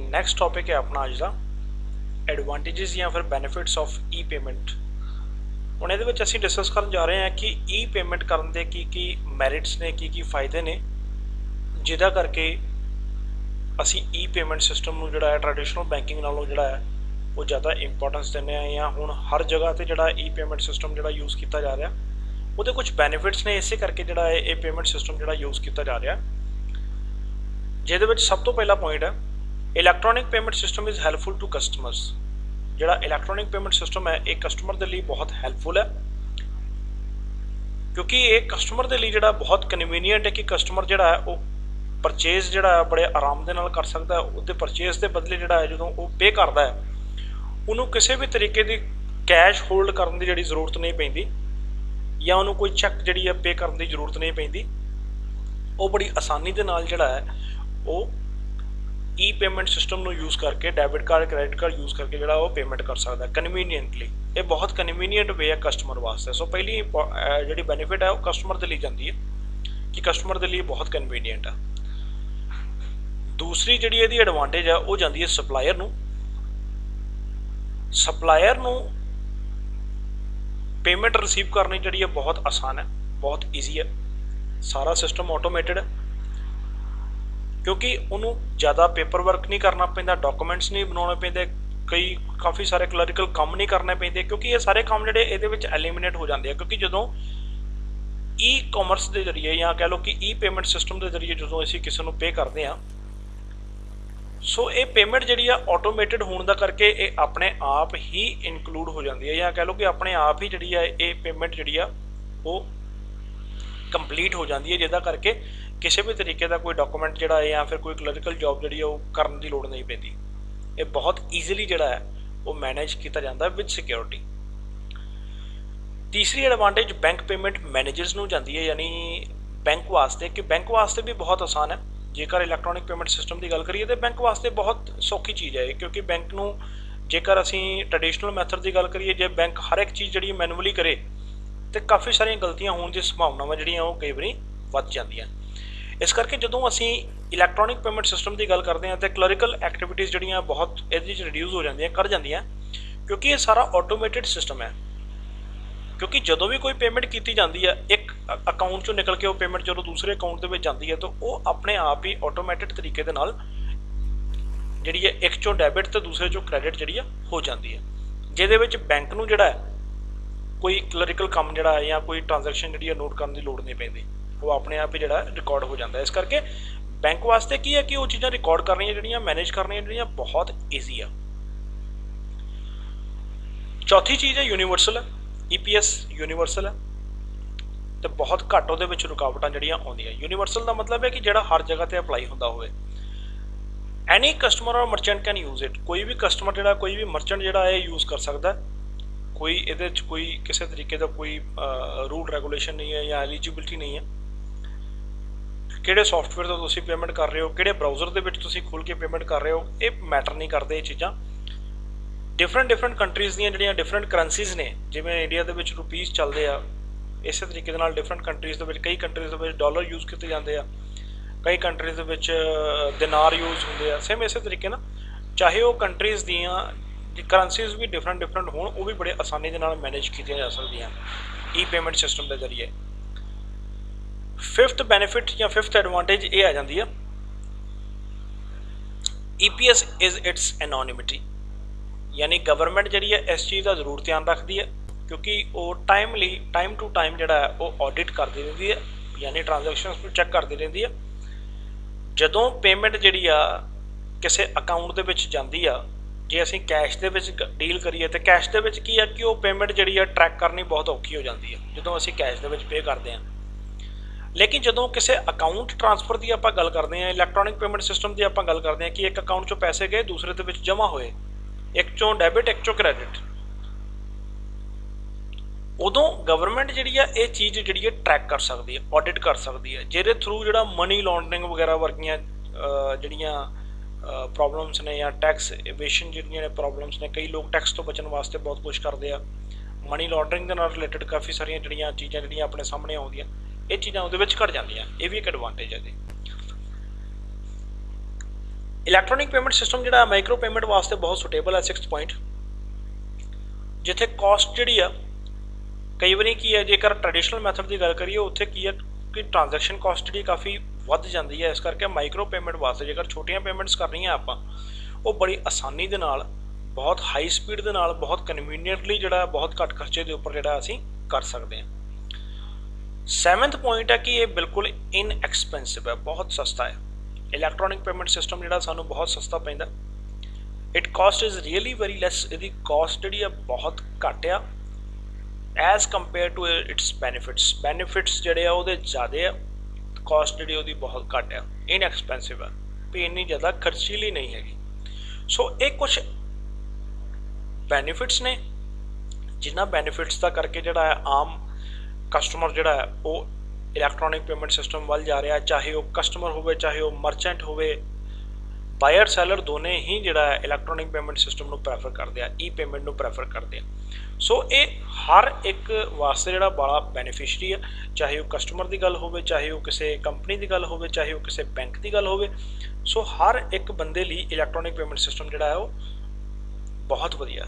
Next topic है अपना अज का एडवांटेजिज या फिर बेनिफिट्स ऑफ ई पेमेंट। हुण इहदे विच असीं डिस्कस करन जा रहे हैं कि ई पेमेंट करन दे की मैरिट्स ने की फ़ायदे ने जिहदा करके असीं ई पेमेंट सिस्टम नूं जिहड़ा है ट्रैडिशनल बैंकिंग नालों जिहड़ा है वो ज़्यादा इंपॉर्टेंस दिंदे आ या हुण हर जगह ते जिहड़ा ई पेमेंट सिस्टम जिहड़ा यूज़ किया जा रहा ਉਹਦੇ कुछ बेनिफिट्स ने इसे करके जिहड़ा है ये पेमेंट सिस्टम जिहड़ा यूज़ किया जा रहा जिहदे विच सब तो पहला पॉइंट है electronic payment system is helpful to customers. जिहड़ा इलैक्ट्रॉनिक पेमेंट सिस्टम है ये कस्टमर के लिए बहुत हैल्पफुल है क्योंकि ये कस्टमर के लिए जिहड़ा बहुत कन्वीनियंट है कि कस्टमर जिहड़ा है वो परचेज जिहड़ा है बड़े आराम दे नाल कर सकता है। उसदे परचेज के बदले जिहड़ा है जदों वो पे करता है उन्होंने किसी भी तरीके की कैश होल्ड करने की जिहड़ी जरूरत नहीं पैंदी या उन्होंने कोई चैक जिहड़ी है पे करने की जरूरत नहीं पैंदी। वो बड़ी आसानी के नाल जिहड़ा है वो ई पेमेंट सिस्टम को यूज़ करके debit card credit card use करके जो वो पेमेंट कर सकता है कन्वीनियंटली। ये बहुत कन्वीनियंट वे है कस्टमर वास्ते। सो पहली जी बेनीफिट है वो कस्टमर के लिए जाती है कि कस्टमर के लिए बहुत कन्वीनियंट है। दूसरी जी यदी एडवांटेज है वो जाती है सप्लायर नूं। सप्लायर नूं पेमेंट रिसीव करनी जी बहुत आसान है, बहुत ईजी है। सारा सिस्टम ऑटोमेटिड है क्योंकि उन्होंने ज़्यादा पेपर वर्क नहीं करना पैंदा, डॉक्यूमेंट्स नहीं बनाने पैंदे, कई काफ़ी सारे क्लरिकल काम नहीं करने पैंदे क्योंकि ये सारे काम जोड़े ये एलिमिनेट हो जाते हैं। क्योंकि जो ई कॉमर्स के जरिए या कह लो कि ई पेमेंट सिस्टम के जरिए जो असीं किसी को पे करते हैं सो ये पेमेंट जी ऑटोमेटिड होने का करके ये अपने आप ही इनकलूड हो जाती है या कह लो कि अपने आप ही जी है ये पेमेंट जी वो कंप्लीट हो जाती है जिदा करके किसी भी तरीके का कोई डॉक्यूमेंट जोड़ा है या फिर कोई क्लरिकल जॉब जी वो करने की लड़ नहीं पैंती। ये बहुत ईजिली जोड़ा है वो मैनेज किया जाता है विद सिक्योरिटी। तीसरी एडवांटेज बैंक पेमेंट मैनेजर्स नूं जाती है यानी बैंक वास्ते कि बैंक वास्ते भी बहुत आसान है। जेकर इलैक्ट्रॉनिक पेमेंट सिस्टम की गल करिए तो बैंक वास्ते बहुत सौखी चीज़ है क्योंकि बैंक नूं जेकर असीं ट्रैडिशनल मैथड की गल करिए जे बैंक हर एक चीज़ जी मैनुअली करे तो काफ़ी सारिया गलतियां होने की संभावनावां जिहड़ियां वो कई बारी वध जांदियां। इस करके जो असीं इलैक्ट्रॉनिक पेमेंट सिस्टम की गल करते हैं तो क्लरिकल एक्टिविटीज़ जिहड़ियां बहुत इहदे च रिड्यूस हो जांदियां कर जांदियां क्योंकि ये सारा ऑटोमेटिड सिस्टम है। क्योंकि जो भी कोई पेमेंट की जाती है एक अकाउंट चो निकल के वो पेमेंट जो दूसरे अकाउंट के जाती है तो वो अपने आप ही ऑटोमैटिक तरीके के नाल जी है एक चो डेबिट तो दूसरे चो क्रेडिट जी हो जाती है जिहदे विच बैंक नूं जिहड़ा है कोई क्लरिकल काम जिहड़ा है या कोई ट्रांजैक्शन जी नोट करने की लोड़ नहीं पैंदी, वो अपने आप ही जिहड़ा रिकॉर्ड हो जाता है। इस करके बैंक वास्ते की है कि वो चीज़ां रिकॉर्ड करनियां जिहड़ियां मैनेज करनियां जिहड़ियां बहुत ईजी है। चौथी चीज़ है यूनीवर्सल है। EPS यूनीवर्सल है तो बहुत घट वो रुकावटां जिहड़ियां आउंदियां। यूनीवर्सल का मतलब है कि जिहड़ा हर जगह पर अपलाई होंदा होवे। एनी कस्टमर और मर्चेंट कैन यूज़ इट। कोई भी कस्टमर जिहड़ा कोई भी मर्चेंट जिहड़ा है यूज़ कर सकता है। कोई ये कोई किसी तरीके का कोई रूल रेगूलेशन नहीं है या एलिजिबिलिटी नहीं है। किहड़े सॉफ्टवेयर तो तुसीं पेमेंट कर रहे हो, किहड़े ब्राउज़र दे विच तुसीं खोल के पेमेंट कर रहे हो, ये मैटर नहीं करते। ये चीज़ां डिफरेंट कंट्रीज़ ਦੀਆਂ ਜਿਹੜੀਆਂ डिफरेंट ਕਰੰਸੀਜ਼ ने जिवें इंडिया ਦੇ ਵਿੱਚ रुपीज़ ਚੱਲਦੇ ਆ ਇਸੇ ਤਰੀਕੇ ਦੇ ਨਾਲ डिफरेंट ਕੰਟਰੀਜ਼ ਦੇ ਵਿੱਚ ਕਈ ਕੰਟਰੀਜ਼ ਦੇ ਵਿੱਚ ਡਾਲਰ ਯੂਜ਼ ਕੀਤੇ ਜਾਂਦੇ ਆ, ਕਈ ਕੰਟਰੀਜ਼ ਦੇ ਵਿੱਚ ਦਿਨਾਰ ਯੂਜ਼ ਹੁੰਦੇ ਆ। सेम ਇਸੇ तरीके ਨਾਲ ਚਾਹੇ ਉਹ ਕੰਟਰੀਜ਼ ਦੀਆਂ ਕਰੰਸੀਜ਼ भी डिफरेंट ਹੋਣ ਉਹ ਵੀ ਬੜੇ ਆਸਾਨੀ ਦੇ ਨਾਲ ਮੈਨੇਜ ਕੀਤੀਆਂ ਜਾ ਸਕਦੀਆਂ ई पेमेंट सिस्टम के जरिए। फिफ्थ बेनिफिट या फिफ्थ एडवांटेज ये आ जाती है EPS इज़ इट्स एनोनिमिटी यानी गवर्नमेंट जी है इस चीज़ का जरूर ध्यान रखती है क्योंकि वो टाइमली टाइम टू टाइम जोड़ा है वो ऑडिट करती रहती है यानी ट्रांजैक्शनस को चैक करती रहती है। जदों पेमेंट जी किसी अकाउंट के जाती है जे असीं कैश के डील करिए तो कैश के की है कि वो पेमेंट जी ट्रैक करनी बहुत औखी हो जाती है जो असीं कैश के पे करते हैं। लेकिन जो किसी अकाउंट ट्रांसफर की आप गल करते हैं इलैक्ट्रॉनिक पेमेंट सिस्टम की आप गल करते हैं कि एक अकाउंट चो पैसे गए दूसरे के जमा होए, एक चो डेबिट एक चो क्रेडिट, उदों गवर्नमेंट जी ये चीज़ जी ट्रैक कर सकती है, ऑडिट कर सकती है जिहदे थ्रू जो मनी लॉन्ड्रिंग वगैरह वर्गियां जिहड़ियां प्रॉब्लम्स ने या टैक्स एवेशन जिहड़ियां प्रॉब्लम्स ने। कई लोग टैक्स तो बचने वास्ते बहुत कुछ करते हैं। मनी लॉन्ड्रिंग के नाल रिलेटेड काफ़ी सारिया जिहड़ियां चीज़ां जिहड़ियां अपने सामने आउंदियां ये चीज़ां उहदे विच घट जांदियां। ये भी एक एडवांटेज है जी। ਇਲੈਕਟ੍ਰੋਨਿਕ ਪੇਮੈਂਟ ਸਿਸਟਮ ਜਿਹੜਾ ਮਾਈਕਰੋ ਪੇਮੈਂਟ ਵਾਸਤੇ ਬਹੁਤ ਸੁਟੇਬਲ ਹੈ। 6 ਪੁਆਇੰਟ ਜਿੱਥੇ ਕਾਸਟ ਜਿਹੜੀ ਆ ਕਈ ਵਾਰੀ ਕੀ ਹੈ, ਜੇਕਰ ਟ੍ਰੈਡੀਸ਼ਨਲ ਮੈਥਡ ਦੀ ਗੱਲ ਕਰੀਏ ਉੱਥੇ ਕੀ ਹੈ ਕਿ ਟ੍ਰਾਂਜੈਕਸ਼ਨ ਕਾਸਟ ਜਿਹੜੀ ਕਾਫੀ ਵੱਧ ਜਾਂਦੀ ਹੈ। ਇਸ ਕਰਕੇ ਮਾਈਕਰੋ ਪੇਮੈਂਟ ਵਾਸਤੇ ਜੇਕਰ ਛੋਟੀਆਂ ਪੇਮੈਂਟਸ ਕਰਨੀਆਂ ਆਪਾਂ, ਉਹ ਬੜੀ ਆਸਾਨੀ ਦੇ ਨਾਲ, ਬਹੁਤ ਹਾਈ ਸਪੀਡ ਦੇ ਨਾਲ, ਬਹੁਤ ਕਨਵੀਨੀਅੰਟਲੀ ਜਿਹੜਾ ਬਹੁਤ ਘੱਟ ਖਰਚੇ ਦੇ ਉੱਪਰ ਜਿਹੜਾ ਅਸੀਂ ਕਰ ਸਕਦੇ ਹਾਂ। 7th ਪੁਆਇੰਟ ਹੈ ਕਿ ਇਹ ਬਿਲਕੁਲ ਇਨਐਕਸਪੈਂਸਿਵ ਹੈ, ਬਹੁਤ ਸਸਤਾ ਹੈ। ਇਲੈਕਟ੍ਰੋਨਿਕ ਪੇਮੈਂਟ ਸਿਸਟਮ ਜਿਹੜਾ ਸਾਨੂੰ ਬਹੁਤ ਸਸਤਾ ਪੈਂਦਾ। It cost is really very less, ਇਹਦੀ ਕਾਸਟ ਜਿਹੜੀ ਆ ਬਹੁਤ ਘੱਟ ਆ as compare to its benefits ਜਿਹੜੇ ਆ ਉਹਦੇ ਜ਼ਿਆਦਾ ਆ, ਕਾਸਟ ਜਿਹੜੀ ਉਹਦੀ ਬਹੁਤ ਘੱਟ ਆ, ਇਨਐਕਸਪੈਂਸਿਵ ਆ, ਵੀ ਇੰਨੀ ਜ਼ਿਆਦਾ ਖਰਚੀਲੀ ਨਹੀਂ ਹੈਗੀ। ਸੋ ਇਹ ਕੁਛ ਬੈਨੀਫਿਟਸ ਨੇ ਜਿਨ੍ਹਾਂ ਬੈਨੀਫਿਟਸ ਦਾ ਕਰਕੇ ਜਿਹੜਾ ਹੈ ਆਮ ਕਸਟਮਰ ਜਿਹੜਾ ਹੈ ਉਹ ਇਲੈਕਟ੍ਰੋਨਿਕ ਪੇਮੈਂਟ ਸਿਸਟਮ ਵੱਲ ਜਾ ਰਿਹਾ, ਚਾਹੇ ਉਹ ਕਸਟਮਰ ਹੋਵੇ ਚਾਹੇ ਉਹ ਮਰਚੈਂਟ ਹੋਵੇ, ਬਾਇਰ ਸੈਲਰ ਦੋਨੇ ਹੀ ਜਿਹੜਾ ਹੈ ਇਲੈਕਟ੍ਰੋਨਿਕ ਪੇਮੈਂਟ ਸਿਸਟਮ ਨੂੰ ਪ੍ਰੈਫਰ ਕਰਦੇ ਆ, ਈ ਪੇਮੈਂਟ ਨੂੰ ਪ੍ਰੈਫਰ ਕਰਦੇ ਆ। ਸੋ ਇਹ ਹਰ ਇੱਕ ਵਾਸਤੇ ਜਿਹੜਾ ਬੜਾ ਬੈਨੀਫਿਸ਼ਰੀ ਹੈ, ਚਾਹੇ ਉਹ ਕਸਟਮਰ ਦੀ ਗੱਲ ਹੋਵੇ, ਚਾਹੇ ਉਹ ਕਿਸੇ ਕੰਪਨੀ ਦੀ ਗੱਲ ਹੋਵੇ, ਚਾਹੇ ਉਹ ਕਿਸੇ ਬੈਂਕ ਦੀ ਗੱਲ ਹੋਵੇ। ਸੋ ਹਰ ਇੱਕ ਬੰਦੇ ਲਈ ਇਲੈਕਟ੍ਰੋਨਿਕ ਪੇਮੈਂਟ ਸਿਸਟਮ ਜਿਹੜਾ ਹੈ ਉਹ ਬਹੁਤ ਵਧੀਆ।